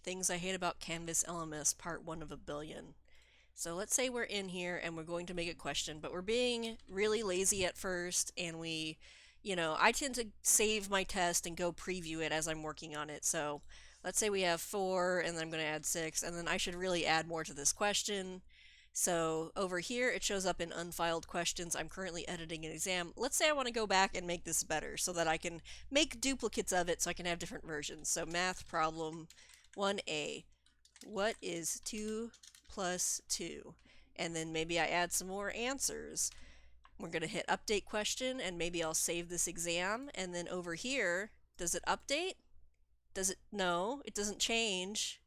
Things I hate about Canvas LMS, part 1 of a billion. So let's say we're in here and we're going to make a question, but we're being really lazy at first, and I tend to save my test and go preview it as I'm working on it. So let's say we have 4, and then I'm going to add 6, and then I should really add more to this question. So over here, it shows up in unfiled questions. I'm currently editing an exam. Let's say I want to go back and make this better so that I can make duplicates of it so I can have different versions. So math problem 1A. What is 2 plus 2? And then maybe I add some more answers. We're going to hit update question, and maybe I'll save this exam. And then over here, does it update? Does it? No, it doesn't change.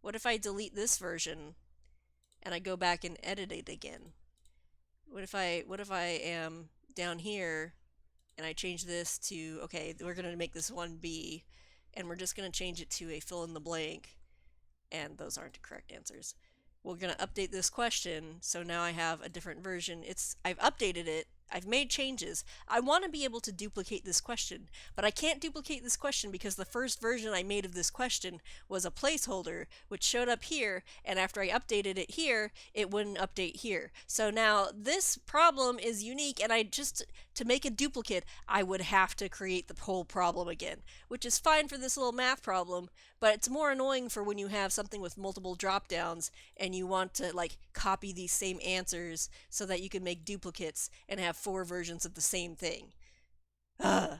What if I delete this version and I go back and edit it again? What if I am down here and I change this to, okay, we're going to make this 1B, and we're just going to change it to a fill in the blank, and those aren't the correct answers. We're going to update this question, so now I have a different version. I've updated it, I've made changes. I want to be able to duplicate this question, but I can't duplicate this question because the first version I made of this question was a placeholder, which showed up here, and after I updated it here, it wouldn't update here. So now this problem is unique, and to make a duplicate, I would have to create the whole problem again, which is fine for this little math problem, but it's more annoying for when you have something with multiple drop downs and you want to copy these same answers so that you can make duplicates and have 4 versions of the same thing. Ugh.